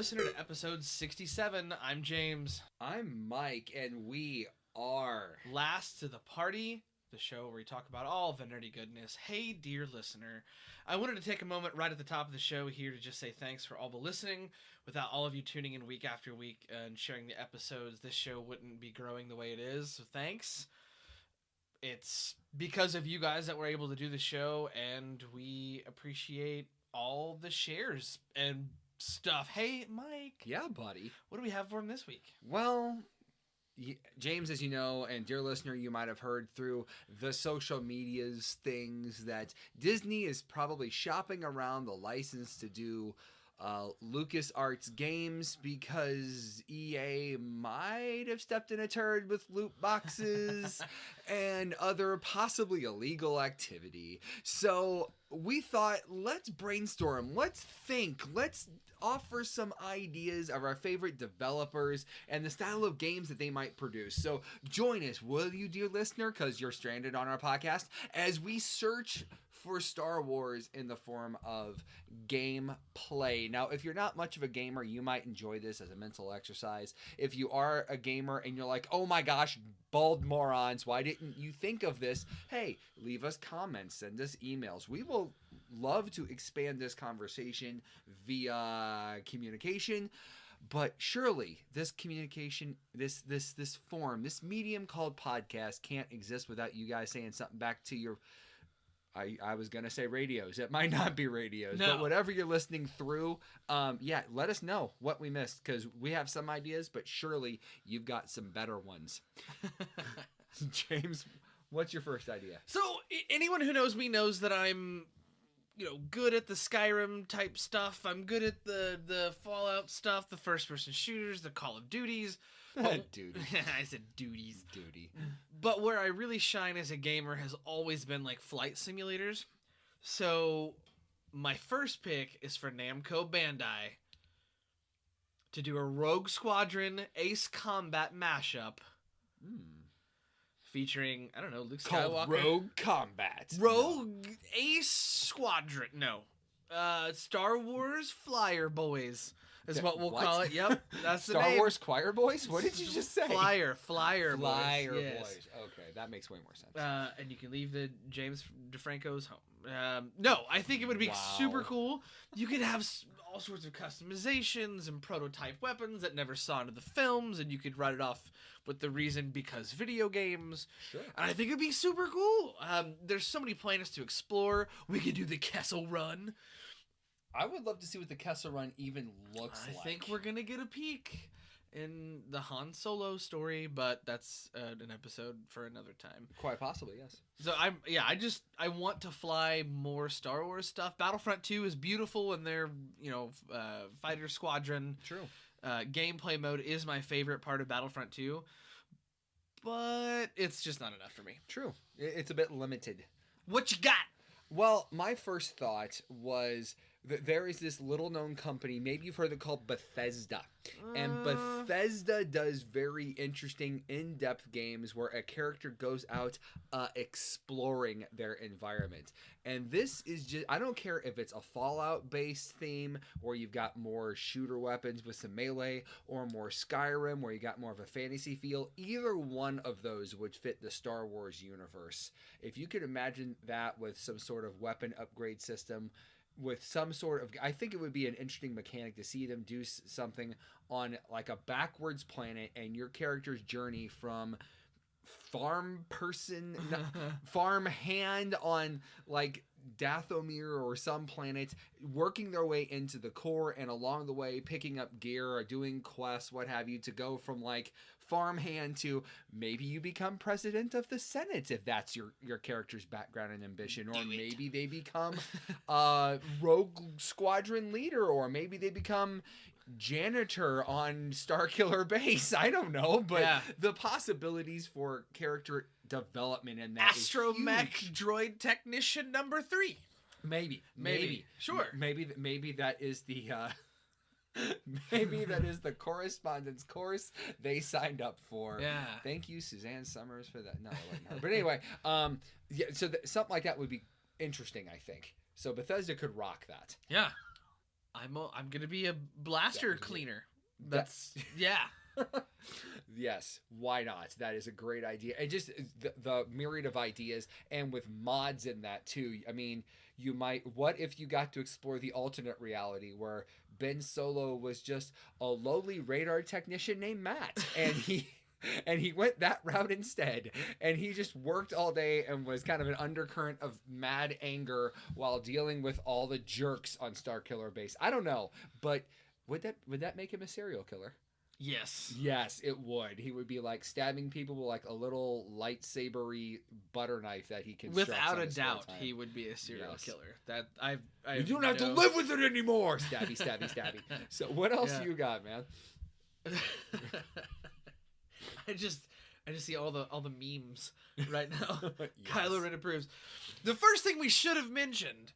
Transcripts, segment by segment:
listener to episode 67. I'm James. I'm Mike, and we are Last to the Party, the show where we talk about all the nerdy goodness. Hey, dear listener. I wanted to take a moment right at the top of the show here to just say thanks for all the listening. Without all of you tuning in week after week and sharing the episodes, this show wouldn't be growing the way it is, so thanks. It's because of you guys that we're able to do the show, and we appreciate all the shares and stuff. Hey, Mike. Yeah, buddy. What do we have for him this week? Well, James, as you know, and dear listener, you might have heard through the social medias things that Disney is probably shopping around the license to do LucasArts games because EA might have stepped in a turd with loot boxes and other possibly illegal activity. So we thought, let's brainstorm, let's think, let's offer some ideas of our favorite developers and the style of games that they might produce. So join us, will you, dear listener, because you're stranded on our podcast, as we search for Star Wars in the form of gameplay. Now, if you're not much of a gamer, you might enjoy this as a mental exercise. If you are a gamer and you're like, oh my gosh, bald morons, why didn't you think of this? Hey, leave us comments, send us emails. We will love to expand this conversation via communication. But surely this communication, this form, this medium called podcast can't exist without you guys saying something back to your... I was going to say radios. It might not be radios. No. But whatever you're listening through, let us know what we missed, because we have some ideas, but surely you've got some better ones. James, what's your first idea? So anyone who knows me knows that I'm, good at the Skyrim type stuff. I'm good at the Fallout stuff, the first-person shooters, the Call of Duties. Duty. I said duties. Duty. But where I really shine as a gamer has always been like flight simulators. So my first pick is for Namco Bandai to do a Rogue Squadron Ace Combat mashup. Featuring, I don't know, Luke Skywalker. Called Rogue Combat. Rogue Ace Squadron. No. Star Wars Flyer Boys is what we'll call it. Yep. That's the name. Star Wars Choir Boys? What did you just say? Flyer Boys. Boys. Okay, that makes way more sense. And you can leave the James DeFranco's home. No, I think it would be super cool. You could have all sorts of customizations and prototype weapons that never saw into the films, and you could write it off with the reason because video games. Sure. And I think it'd be super cool. There's so many planets to explore. We could do the Kessel Run. I would love to see what the Kessel Run even looks like. I think we're going to get a peek in the Han Solo story, but that's an episode for another time. Quite possibly, yes. So I want to fly more Star Wars stuff. Battlefront 2 is beautiful, and their fighter squadron gameplay mode is my favorite part of Battlefront 2, but it's just not enough for me. True. It's a bit limited. What you got? Well, my first thought was that there is this little-known company, maybe you've heard it, called Bethesda. And Bethesda does very interesting, in-depth games where a character goes out exploring their environment. And this is just, I don't care if it's a Fallout-based theme, or you've got more shooter weapons with some melee, or more Skyrim, where you got more of a fantasy feel. Either one of those would fit the Star Wars universe. If you could imagine that with some sort of weapon upgrade system, with some sort of, I think it would be an interesting mechanic to see them do something on like a backwards planet, and your character's journey from farm hand on like Dathomir or some planet, working their way into the core, and along the way picking up gear or doing quests, what have you, to go from like farmhand to maybe you become president of the Senate if that's your character's background and ambition, or maybe they become Rogue Squadron leader, or maybe they become janitor on Starkiller Base. I don't know, but the possibilities for character development in that Astromech droid technician number 3. Maybe. Sure. Maybe that is the maybe that is the correspondence course they signed up for. Yeah. Thank you, Suzanne Summers, for that. No, it wasn't her. But anyway, so something like that would be interesting, I think. So Bethesda could rock that. Yeah. I'm gonna be a blaster cleaner. That's yeah. Yes, why not? That is a great idea. And just the myriad of ideas, and with mods in that too. I mean, you might. What if you got to explore the alternate reality where Ben Solo was just a lowly radar technician named Matt, and he went that route instead, and he just worked all day and was kind of an undercurrent of mad anger while dealing with all the jerks on Starkiller Base. I don't know, but would that make him a serial killer? Yes. Yes, it would. He would be like stabbing people with like a little lightsabery butter knife that he can. Without a doubt, he would be a serial killer. That I you don't have to live with it anymore. Stabby, stabby, stabby. So what else you got, man? I just see all the memes right now. Yes. Kylo Ren approves. The first thing we should have mentioned,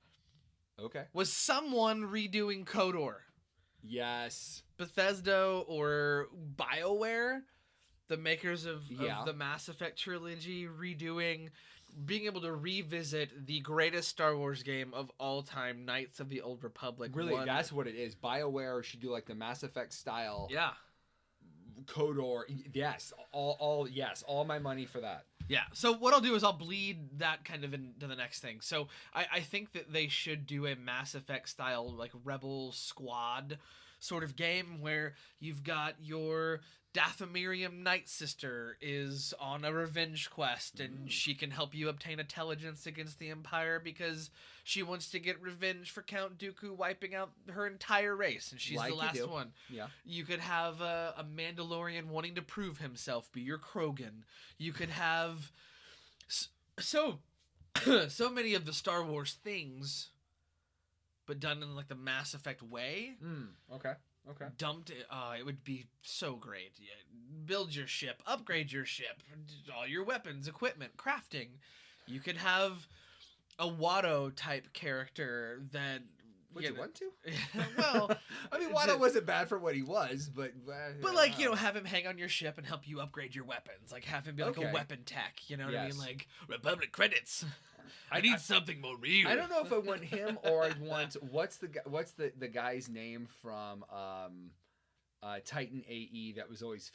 was someone redoing KOTOR. Yes. Bethesda or BioWare, the makers of the Mass Effect trilogy, being able to revisit the greatest Star Wars game of all time, Knights of the Old Republic. Really, that's what it is. BioWare should do like the Mass Effect style. Yeah. KOTOR. Yes. All my money for that. Yeah. So what I'll do is I'll bleed that kind of into the next thing. So I think that they should do a Mass Effect style like Rebel Squad sort of game where you've got your Dathomirium Night Sister is on a revenge quest, and she can help you obtain intelligence against the Empire because she wants to get revenge for Count Dooku wiping out her entire race, and she's the last one. Yeah. You could have a Mandalorian wanting to prove himself, be your Krogan. You could have so many of the Star Wars things, but done in like the Mass Effect way. Okay. Dumped it. It would be so great. Yeah. Build your ship, upgrade your ship, all your weapons, equipment, crafting. You could have a Watto type character that. Would you want to? Well, I mean, Watto wasn't bad for what he was, but like have him hang on your ship and help you upgrade your weapons. Like have him be like a weapon tech. You know what I mean? Like Republic credits. I need something more real. I don't know if I want him or I'd want what's the guy's name from Titan AE that was always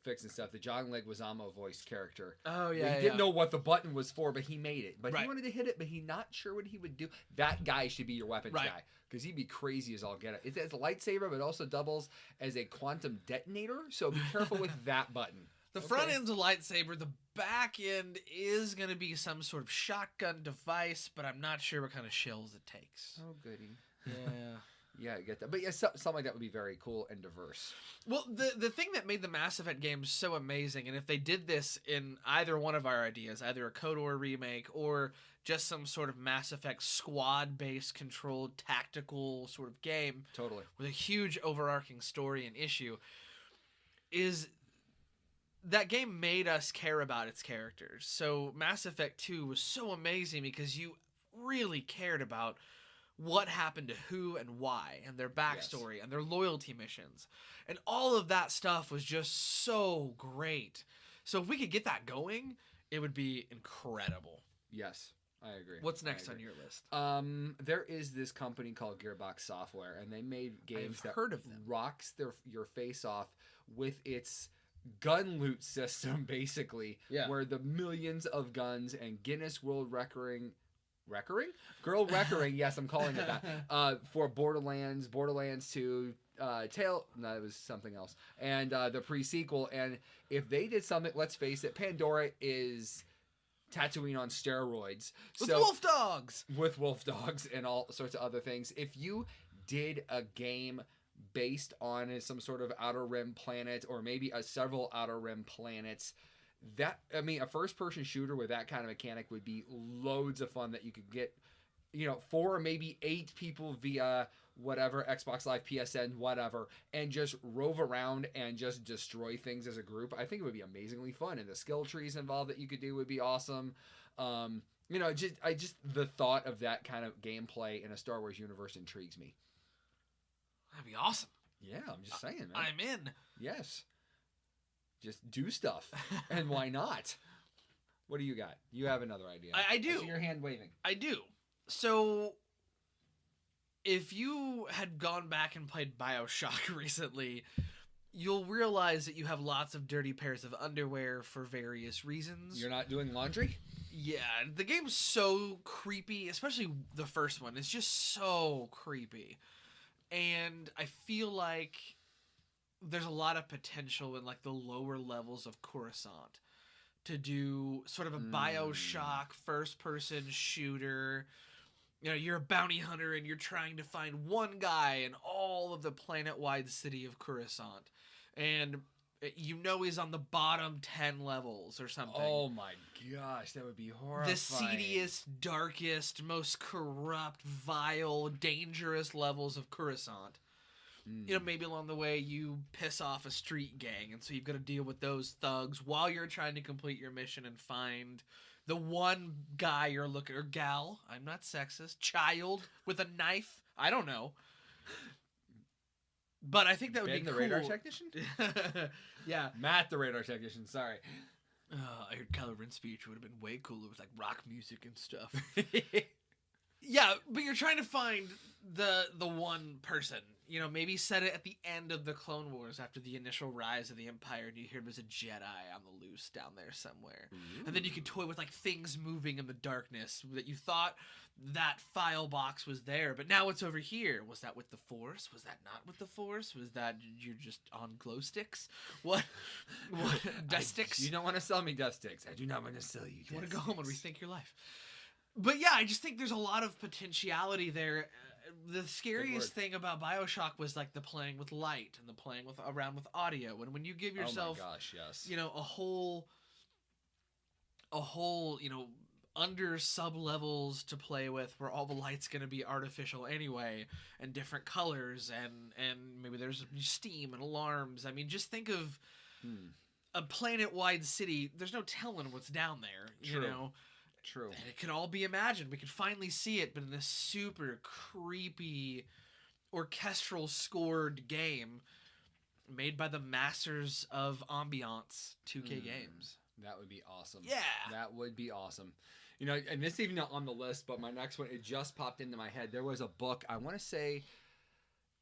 fixing stuff. The John Leguizamo voiced character. Oh yeah, he didn't know what the button was for, but he made it. But right. He wanted to hit it, but he's not sure what he would do. That guy should be your weapons guy because he'd be crazy as all get it. It's a lightsaber, but also doubles as a quantum detonator. So be careful with that button. The front end's a lightsaber. The back end is going to be some sort of shotgun device, but I'm not sure what kind of shells it takes. Oh, goody. Yeah. Yeah, I get that. But yeah, something like that would be very cool and diverse. Well, the thing that made the Mass Effect games so amazing, and if they did this in either one of our ideas, either a KOTOR remake or just some sort of Mass Effect squad-based controlled tactical sort of game, totally, with a huge overarching story and issue, is that game made us care about its characters. So Mass Effect 2 was so amazing because you really cared about what happened to who and why, and their backstory and their loyalty missions. And all of that stuff was just so great. So if we could get that going, it would be incredible. Yes, I agree. What's next on your list? There is this company called Gearbox Software, and they made games that heard of them. Rocks your face off with its gun loot system, basically, where the millions of guns and Guinness World Record Girl Record, yes, I'm calling it that, for Borderlands 2, no, it was something else, and the pre-sequel. And if they did something, let's face it, Pandora is Tatooine on steroids. With wolf dogs! With wolf dogs and all sorts of other things. If you did a game based on some sort of Outer Rim planet, or maybe several Outer Rim planets, a first-person shooter with that kind of mechanic would be loads of fun that you could get, 4 or maybe 8 people via whatever, Xbox Live, PSN, whatever, and just rove around and just destroy things as a group. I think it would be amazingly fun, and the skill trees involved that you could do would be awesome. Just the thought of that kind of gameplay in a Star Wars universe intrigues me. That'd be awesome. Yeah, I'm just saying, man. I'm in. Yes. Just do stuff. And why not? What do you got? You have another idea. I do. I see your hand waving. I do. So if you had gone back and played BioShock recently, you'll realize that you have lots of dirty pairs of underwear for various reasons. You're not doing laundry? Yeah, the game's so creepy, especially the first one. It's just so creepy. And I feel like there's a lot of potential in like the lower levels of Coruscant to do sort of a BioShock first-person shooter. You know, you're a bounty hunter and you're trying to find one guy in all of the planet-wide city of Coruscant. And you know he's on the bottom 10 levels or something. Oh my gosh, that would be horrifying. The seediest, darkest, most corrupt, vile, dangerous levels of Coruscant. You know, maybe along the way you piss off a street gang, and so you've got to deal with those thugs while you're trying to complete your mission and find the one guy you're looking, or gal, I'm not sexist, child with a knife. I don't know. But I think that would Ben, be the cool. radar technician? Yeah. Matt, the radar technician, sorry. I heard Kylo Ren's speech would have been way cooler with like rock music and stuff. Yeah, but you're trying to find the one person. You know, maybe set it at the end of the Clone Wars after the initial rise of the Empire, and you hear there's a Jedi on the loose down there somewhere. Ooh. And then you can toy with like things moving in the darkness that you thought that file box was there, but now it's over here. Was that with the Force? Was that not with the Force? Was that you're just on glow sticks? What dust sticks? You don't want to sell me dust sticks. I do not want to sell you. You want to go home and rethink your life. But yeah, I just think there's a lot of potentiality there. The scariest thing about BioShock was like the playing with light and the playing with around with audio. And when you give yourself, oh my gosh, yes, you know, a whole, you know, under sub levels to play with, where all the light's going to be artificial anyway, and different colors, and maybe there's steam and alarms. I mean, just think of a planet-wide city. There's no telling what's down there. True. You know. True. And it can all be imagined. We can finally see it, but in this super creepy, orchestral scored game made by the masters of ambiance, 2K Games. That would be awesome. Yeah. That would be awesome. You know, and this even not on the list, but my next one, it just popped into my head. There was a book, I want to say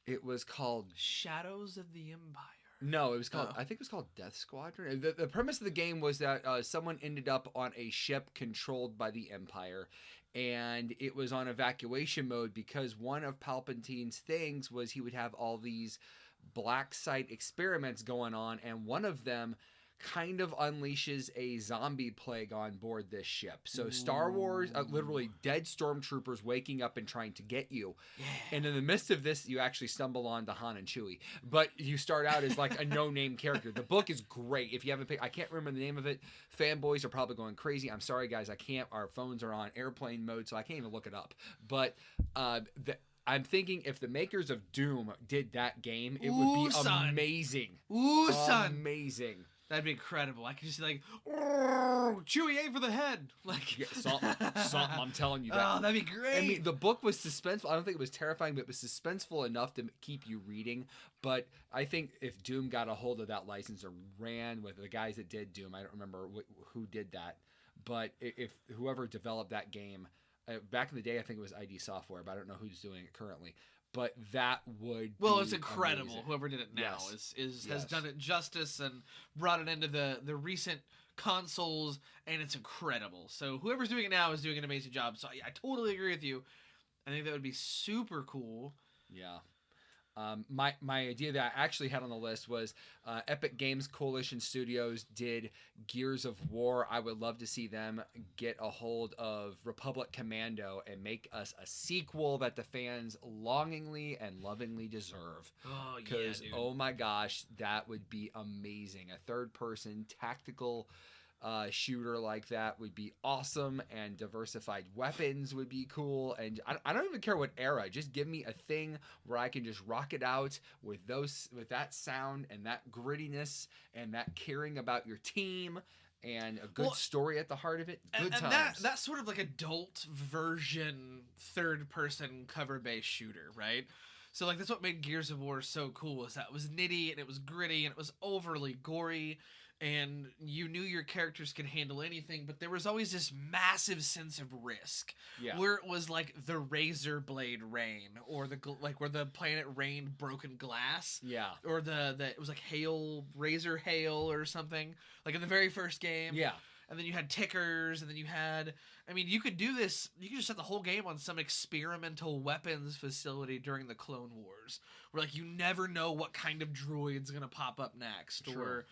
it was called Shadows of the Empire. No, it was called. I think it was called Death Squadron. The premise of the game was that someone ended up on a ship controlled by the Empire, and it was on evacuation mode because one of Palpatine's things was he would have all these black site experiments going on, and one of them kind of unleashes a zombie plague on board this ship. So Star Wars, literally dead stormtroopers waking up and trying to get you. Yeah. And in the midst of this, you actually stumble onto Han and Chewie. But you start out as like a no-name character. The book is great. If you haven't picked, I can't remember the name of it. Fanboys are probably going crazy. I'm sorry, guys. I can't. Our phones are on airplane mode, so I can't even look it up. But I'm thinking if the makers of Doom did that game, it would be amazing. Ooh, son. Amazing. That'd be incredible. I could just be like, Chewie, aim for the head. Like, yeah, something, I'm telling you that. Oh, that'd be great. I mean, the book was suspenseful. I don't think it was terrifying, but it was suspenseful enough to keep you reading. But I think if Doom got a hold of that license or ran with the guys that did Doom, I don't remember who did that, but if whoever developed that game, back in the day, I think it was ID Software, but I don't know who's doing it currently. But that would it's incredible. Amazing. Whoever did it now yes. has done it justice and brought it into the recent consoles, and it's incredible. So whoever's doing it now is doing an amazing job. So I totally agree with you. I think that would be super cool. Yeah. My idea that I actually had on the list was Epic Games Coalition Studios did Gears of War. I would love to see them get a hold of Republic Commando and make us a sequel that the fans longingly and lovingly deserve. Oh, yeah, Because, dude. oh my gosh, that would be amazing. A third-person tactical shooter like that would be awesome, and diversified weapons would be cool. And I don't even care what era, just give me a thing where I can just rock it out with that sound and that grittiness and that caring about your team and a good story at the heart of it. Good times. And that's sort of like adult version third person cover based shooter, right? So like that's what made Gears of War so cool, is that it was nitty and it was gritty and it was overly gory, and you knew your characters could handle anything, but there was always this massive sense of risk. Yeah. Where it was like the razor blade rain, or like where the planet rained broken glass. Yeah. Or the it was like razor hail or something, like in the very first game. Yeah. And then you had tickers, and then you had, I mean, you could do this, you could just set the whole game on some experimental weapons facility during the Clone Wars, where like you never know what kind of droid's gonna pop up next. True.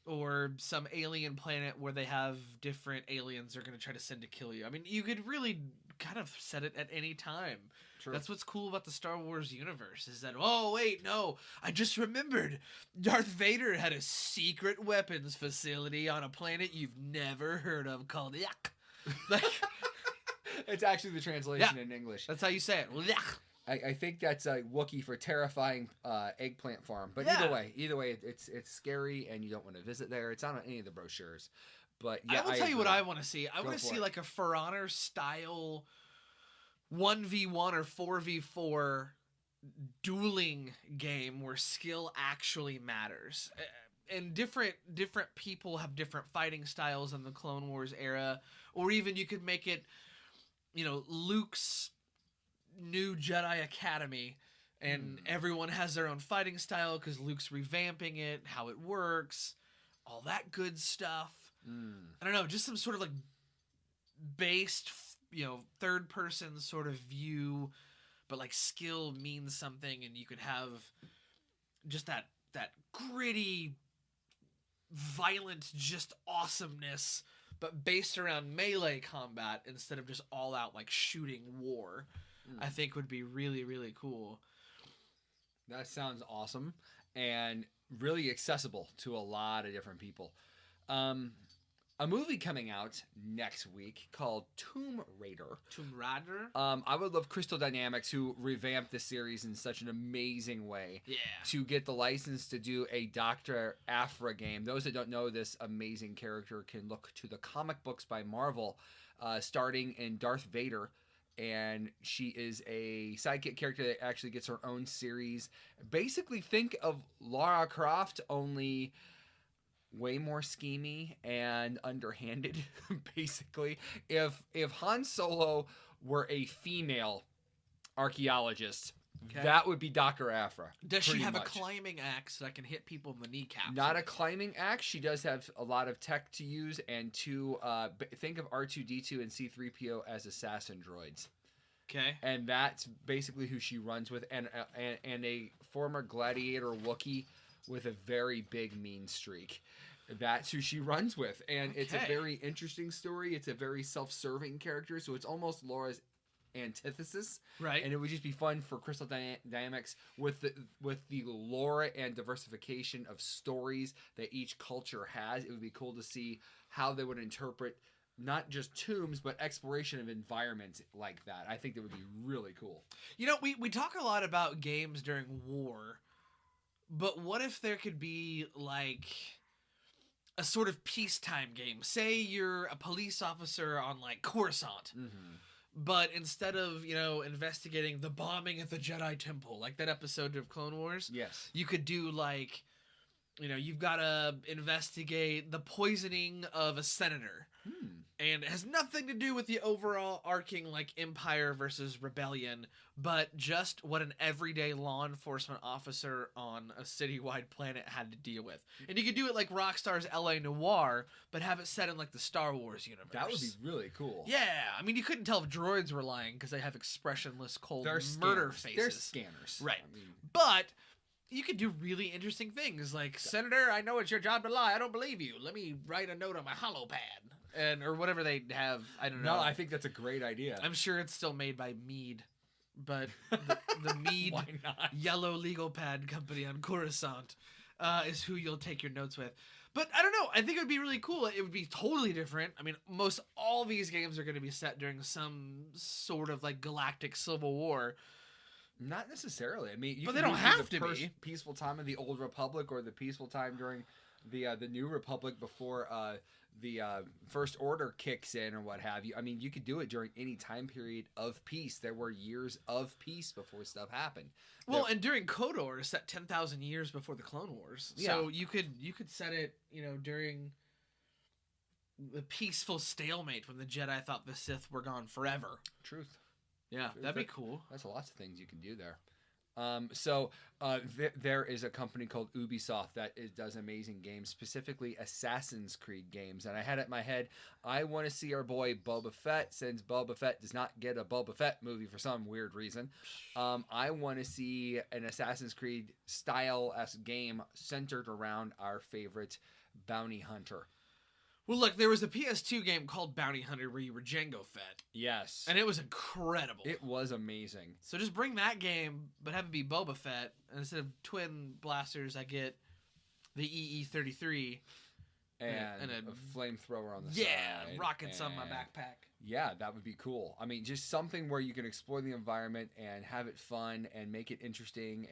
Or some alien planet where they have different aliens they're gonna try to send to kill you. I mean, you could really kind of set it at any time. True. That's what's cool about the Star Wars universe, is that, oh wait, no, I just remembered, Darth Vader had a secret weapons facility on a planet you've never heard of called Yak. Like, it's actually the translation in English. that's how you say it. Yak. I think that's a Wookiee for terrifying eggplant farm. But Yeah. either way, it's scary, and you don't want to visit there. It's not on any of the brochures. But yeah, I will tell you what agree. I want to see. I Go want to for see it. like a For Honor style 1v1 or 4v4 dueling game where skill actually matters. And different people have different fighting styles in the Clone Wars era, or even you could make it, you know, Luke's new Jedi Academy, and everyone has their own fighting style because Luke's revamping it, how it works, all that good stuff. I don't know, just some sort of like based, you know, third person sort of view, but like skill means something, and you could have just that gritty, violent, just awesomeness, but based around melee combat instead of just all out like shooting war. I think would be really, really cool. That sounds awesome and really accessible to a lot of different people. A movie coming out next week called Tomb Raider. Tomb Raider? I would love Crystal Dynamics, who revamped the series in such an amazing way, Yeah. to get the license to do a Dr. Aphra game. Those that don't know this amazing character can look to the comic books by Marvel, starting in Darth Vader. And she is a sidekick character that actually gets her own series. Basically, think of Lara Croft, only way more schemy and underhanded. Basically, if Han Solo were a female archaeologist, that would be Dr. Aphra. Does she pretty have much. a climbing axe that can hit people in the kneecaps? Not a climbing axe. She does have a lot of tech to use, and think of R2-D2 and C-3PO as assassin droids. Okay. And that's basically who she runs with, and a former gladiator Wookiee with a very big mean streak. That's who she runs with, and it's a very interesting story. It's a very self-serving character, so it's almost Laura's antithesis, right? And it would just be fun for Crystal Dynamics with the lore and diversification of stories that each culture has. It would be cool to see how they would interpret not just tombs, but exploration of environments like that. I think that would be really cool. You know, we talk a lot about games during war, but what if there could be like a sort of peacetime game? Say you're a police officer on like Coruscant. But instead of, you know, investigating the bombing at the Jedi Temple, like that episode of Clone Wars, yes, you could do like, you know, you've got to investigate the poisoning of a senator. And it has nothing to do with the overall arcing like Empire versus Rebellion, but just what an everyday law enforcement officer on a citywide planet had to deal with. And you could do it like Rockstar's LA Noire, but have it set in like the Star Wars universe. That would be really cool. Yeah, I mean, you couldn't tell if droids were lying because they have expressionless, cold They're murder scanners. faces. They're scanners. Right. I mean, but you could do really interesting things like, Senator, I know it's your job to lie. I don't believe you. Let me write a note on my holopad. Or whatever they have. I don't know. No, I think that's a great idea. I'm sure it's still made by Mead. But the Mead Why not? Yellow Legal Pad Company on Coruscant is who you'll take your notes with. But I don't know. I think it would be really cool. It would be totally different. I mean, most all these games are going to be set during some sort of like galactic civil war. Not necessarily. I mean, But can they don't do have the to be. peaceful time of the Old Republic or the peaceful time during the New Republic before the First Order kicks in or what have you. I mean, you could do it during any time period of peace. There were years of peace before stuff happened. Well, and during KOTOR, set 10,000 years before the Clone Wars. So you could set it, during the peaceful stalemate when the Jedi thought the Sith were gone forever. Truth. Yeah, that'd be cool. That's lots of things you can do there. There is a company called Ubisoft that does amazing games, specifically Assassin's Creed games. And I had it in my head, I want to see our boy Boba Fett, since Boba Fett does not get a Boba Fett movie for some weird reason. I want to see an Assassin's Creed style-esque game centered around our favorite bounty hunter. Well, look, there was a PS2 game called Bounty Hunter where you were Jango Fett. Yes. And it was incredible. It was amazing. So just bring that game, but have it be Boba Fett. And instead of twin blasters, I get the EE-33. And a flamethrower on the side. side. Yeah, rockets on my backpack. Yeah, that would be cool. I mean, just something where you can explore the environment and have it fun and make it interesting.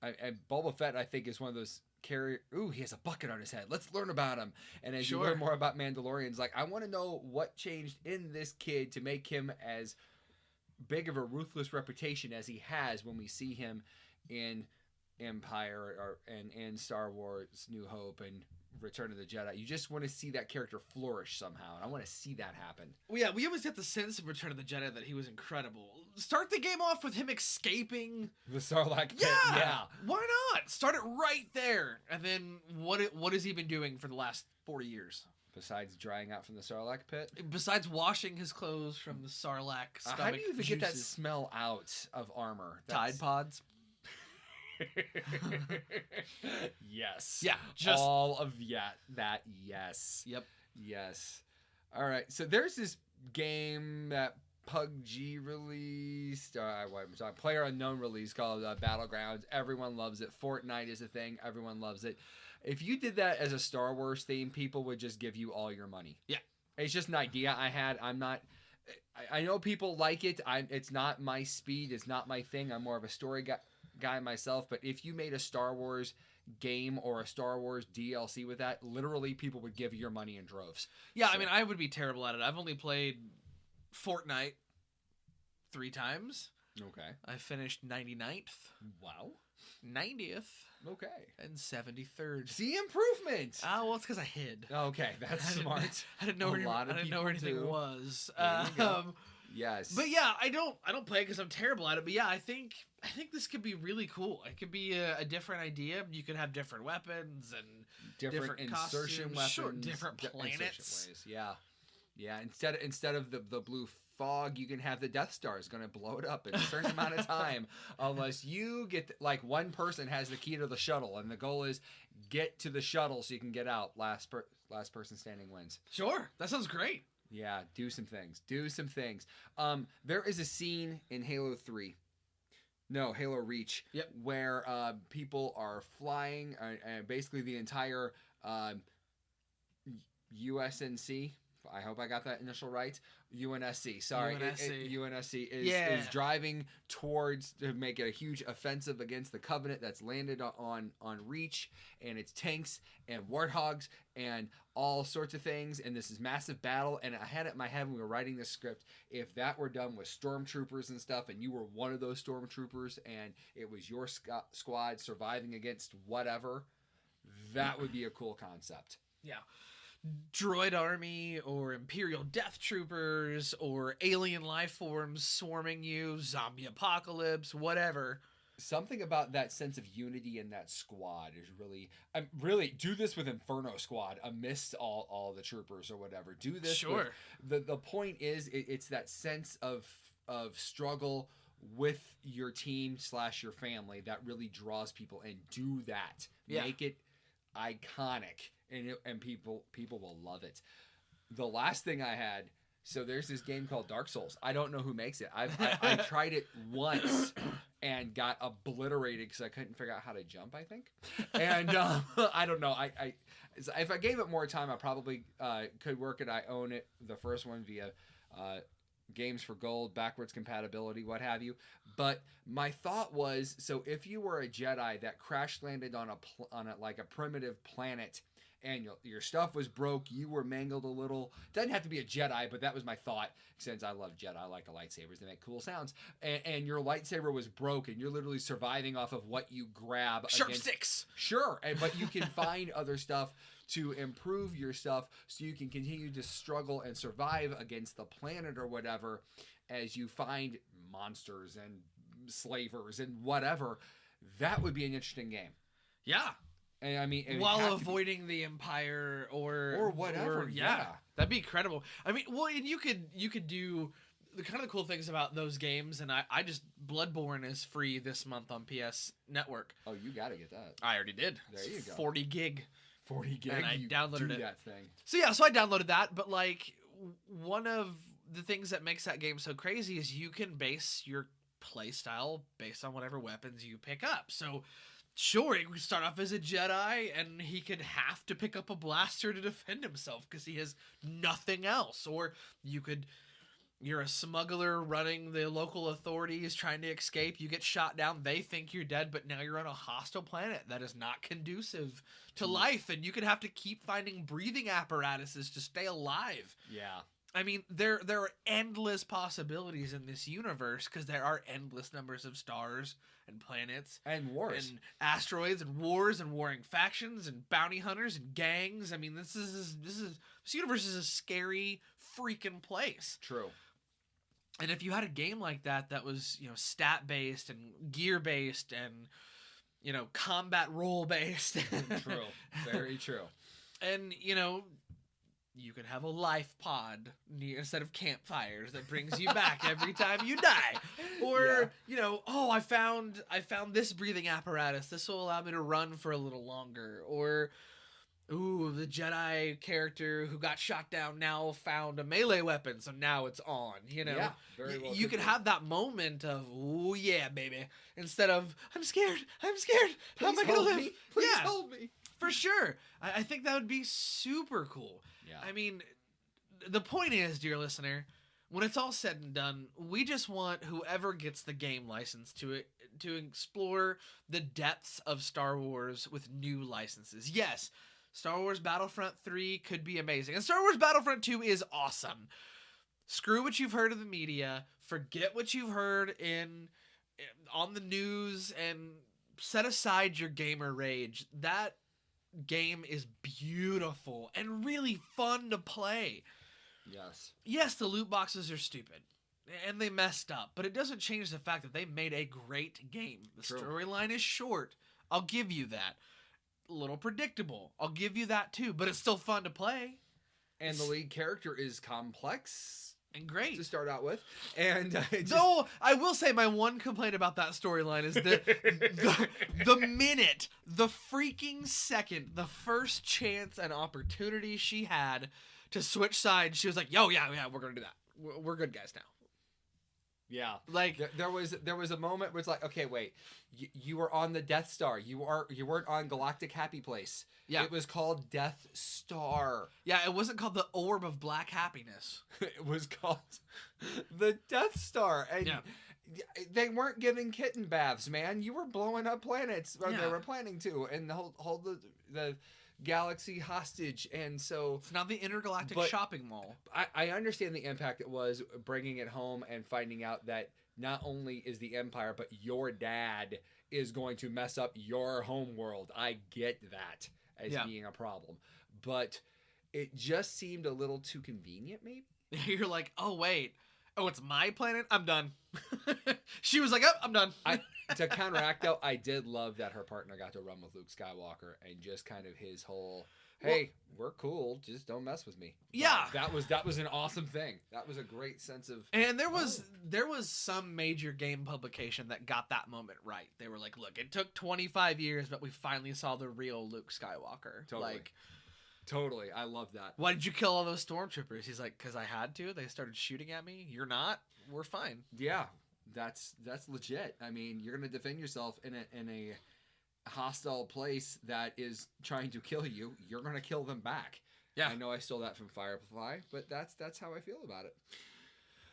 And Boba Fett, I think, is one of those he has a bucket on his head. Let's learn about him. And as you learn more about Mandalorians, I want to know what changed in this kid to make him as big of a ruthless reputation as he has when we see him in Empire and in Star Wars New Hope and Return of the Jedi. You just want to see that character flourish somehow, and I want to see that happen. Well, yeah, we always get the sense of Return of the Jedi that he was incredible. Start the game off with him escaping the Sarlacc pit. Yeah, why not? Start it right there, and then what has he been doing for the last 40 years? Besides drying out from the Sarlacc pit? Besides washing his clothes from the Sarlacc stomach how do you even juices? get that smell out of armor? Tide Pods. Yes. Yeah. Just all of that. Yes. Yep. Yes. All right. So there's this game that PUBG released. PlayerUnknown released called Battlegrounds. Everyone loves it. Fortnite is a thing. Everyone loves it. If you did that as a Star Wars theme, people would just give you all your money. Yeah. It's just an idea I had. I know people like it. It's not my speed. It's not my thing. I'm more of a story guy myself, but if you made a Star Wars game or a Star Wars DLC with that, literally people would give you your money in droves. Yeah, so. I mean, I would be terrible at it. I've only played Fortnite 3 times. Okay. I finished 99th. Wow. 90th. Okay. And 73rd. See improvement. Well, it's because I hid. Okay, that's smart. I didn't know where anything was. Yes. But yeah, I don't play it because I'm terrible at it. But yeah, I think this could be really cool. It could be a different idea. You could have different weapons and different insertion costumes, weapons, sure, different planets. Yeah. Instead of the blue fog, you can have the Death Star is going to blow it up in a certain amount of time, unless you get one person has the key to the shuttle, and the goal is get to the shuttle so you can get out. Last person standing wins. Sure, that sounds great. Yeah, do some things. There is a scene in Halo Reach, yep, where people are flying, and basically the entire USNC. I hope I got that initial right. UNSC. Sorry, UNSC is driving towards to make a huge offensive against the Covenant that's landed on Reach, and it's tanks and warthogs and all sorts of things. And this is massive battle. And I had it in my head when we were writing this script. If that were done with stormtroopers and stuff, and you were one of those stormtroopers, and it was your squad surviving against whatever, that would be a cool concept. Yeah. Droid army or Imperial Death Troopers or alien life forms swarming you, zombie apocalypse, whatever. Something about that sense of unity in that squad is really do this with Inferno Squad amidst all the troopers or whatever. Do this. Sure. The point is it's that sense of struggle with your team / your family that really draws people in. Do that. Yeah. Make it iconic. And people will love it. The last thing I had, so there's this game called Dark Souls. I don't know who makes it. I tried it once and got obliterated because I couldn't figure out how to jump, I think. And I don't know. If I gave it more time, I probably could work it. I own it, the first one, via games for gold, backwards compatibility, what have you. But my thought was, so if you were a Jedi that crash landed on a like a primitive planet, and your stuff was broke, you were mangled a little. Doesn't have to be a Jedi, but that was my thought. Since I love Jedi, I like the lightsabers; they make cool sounds. And your lightsaber was broken. You're literally surviving off of what you grab. Sharp sticks. Sure, but you can find other stuff to improve your stuff, so you can continue to struggle and survive against the planet or whatever, as you find monsters and slavers and whatever. That would be an interesting game. Yeah. And I mean, while avoiding the Empire or whatever, yeah, that'd be incredible. I mean, well, and you could do the kind of the cool things about those games. And I just Bloodborne is free this month on PS Network. Oh, you got to get that. I already did. There you go. 40 gig. 40 gig. And I downloaded it. That thing. So yeah, so I downloaded that. But like one of the things that makes that game so crazy is you can base your play style based on whatever weapons you pick up. So. Sure, he could start off as a Jedi, and he could have to pick up a blaster to defend himself because he has nothing else. Or you're a smuggler running the local authorities trying to escape. You get shot down. They think you're dead, but now you're on a hostile planet that is not conducive to life, and you could have to keep finding breathing apparatuses to stay alive. Yeah. I mean, there are endless possibilities in this universe because there are endless numbers of stars and planets and wars and asteroids and wars and warring factions and bounty hunters and gangs. I mean, this universe is a scary freaking place. True. And if you had a game like that was, stat based and gear based and combat role based. True. Very true. And you could have a life pod instead of campfires that brings you back every time you die. Or, I found this breathing apparatus. This will allow me to run for a little longer. Or, the Jedi character who got shot down now found a melee weapon, so now it's on, Yeah, very well you could have that moment of, oh yeah, baby, instead of, I'm scared. How am I going to live? Please hold me. For sure. I think that would be super cool. Yeah. I mean, the point is, dear listener, when it's all said and done, we just want whoever gets the game license to explore the depths of Star Wars with new licenses. Yes, Star Wars Battlefront 3 could be amazing. And Star Wars Battlefront 2 is awesome. Screw what you've heard of the media. Forget what you've heard on the news and set aside your gamer rage. That game is beautiful and really fun to play. Yes, the loot boxes are stupid and they messed up, but it doesn't change the fact that they made a great game. The storyline is short. I'll give you that. A little predictable. I'll give you that too, but it's still fun to play. And the lead character is complex and great to start out with. And though I will say my one complaint about that storyline is that the minute, the freaking second, the first chance and opportunity she had to switch sides, she was like, "Yo, yeah, we're gonna do that. We're good guys now." Yeah, like there was a moment where it's like, okay, wait, you were on the Death Star. You weren't on Galactic Happy Place. Yeah, it was called Death Star. Yeah, it wasn't called the Orb of Black Happiness. It was called the Death Star, and they weren't giving kitten baths, man. You were blowing up planets, or they were planning to, and hold the galaxy hostage. And so it's not the intergalactic shopping mall. I understand the impact it was bringing it home and finding out that not only is the Empire, but your dad is going to mess up your home world. I get that as being a problem, but it just seemed a little too convenient, maybe. You're like, oh wait, it's my planet, I'm done. She was like, oh, I'm done. To counteract though, I did love that her partner got to run with Luke Skywalker and just kind of his whole, hey, we're cool, just don't mess with me. Yeah, that was an awesome thing. That was a great sense of. And there was some major game publication that got that moment right. They were like, look, it took 25 years, but we finally saw the real Luke Skywalker. Totally, I love that. Why did you kill all those stormtroopers? He's like, because I had to. They started shooting at me. You're not. We're fine. Yeah, that's legit. I mean, you're gonna defend yourself in a hostile place that is trying to kill you. You're gonna kill them back. Yeah, I know I stole that from Firefly, but that's how I feel about it.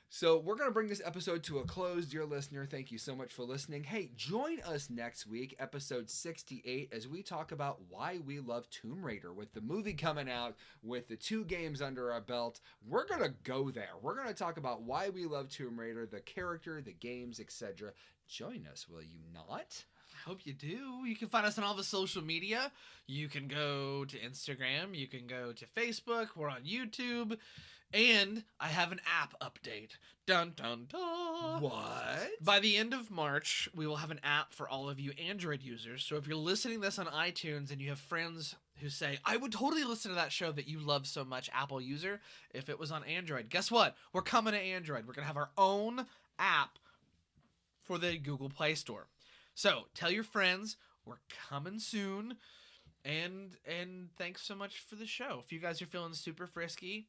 So we're going to bring this episode to a close. Dear listener, thank you so much for listening. Hey, join us next week, episode 68, as we talk about why we love Tomb Raider. With the movie coming out, with the 2 games under our belt, we're going to go there. We're going to talk about why we love Tomb Raider, the character, the games, etc. Join us, will you not? I hope you do. You can find us on all the social media. You can go to Instagram. You can go to Facebook. We're on YouTube. And I have an app update. Dun, dun, dun. What? By the end of March, we will have an app for all of you Android users. So if you're listening to this on iTunes and you have friends who say, I would totally listen to that show that you love so much, Apple user, if it was on Android, guess what? We're coming to Android. We're going to have our own app for the Google Play Store. So tell your friends, we're coming soon. And thanks so much for the show. If you guys are feeling super frisky,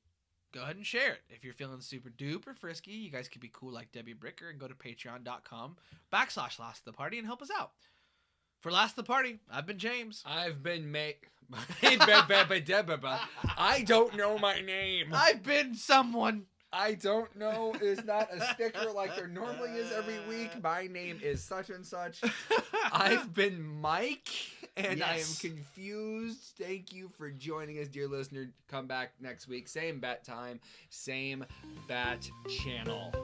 go ahead and share it. If you're feeling super duper frisky, you guys could be cool like Debbie Bricker and go to patreon.com/Last of the Party and help us out. For Last of the Party, I've been James. I've been I don't know my name. I've been someone. I don't know. It's not a sticker like there normally is every week. My name is such and such. I've been Mike, and I am confused. Thank you for joining us, dear listener. Come back next week. Same bat time, same bat channel.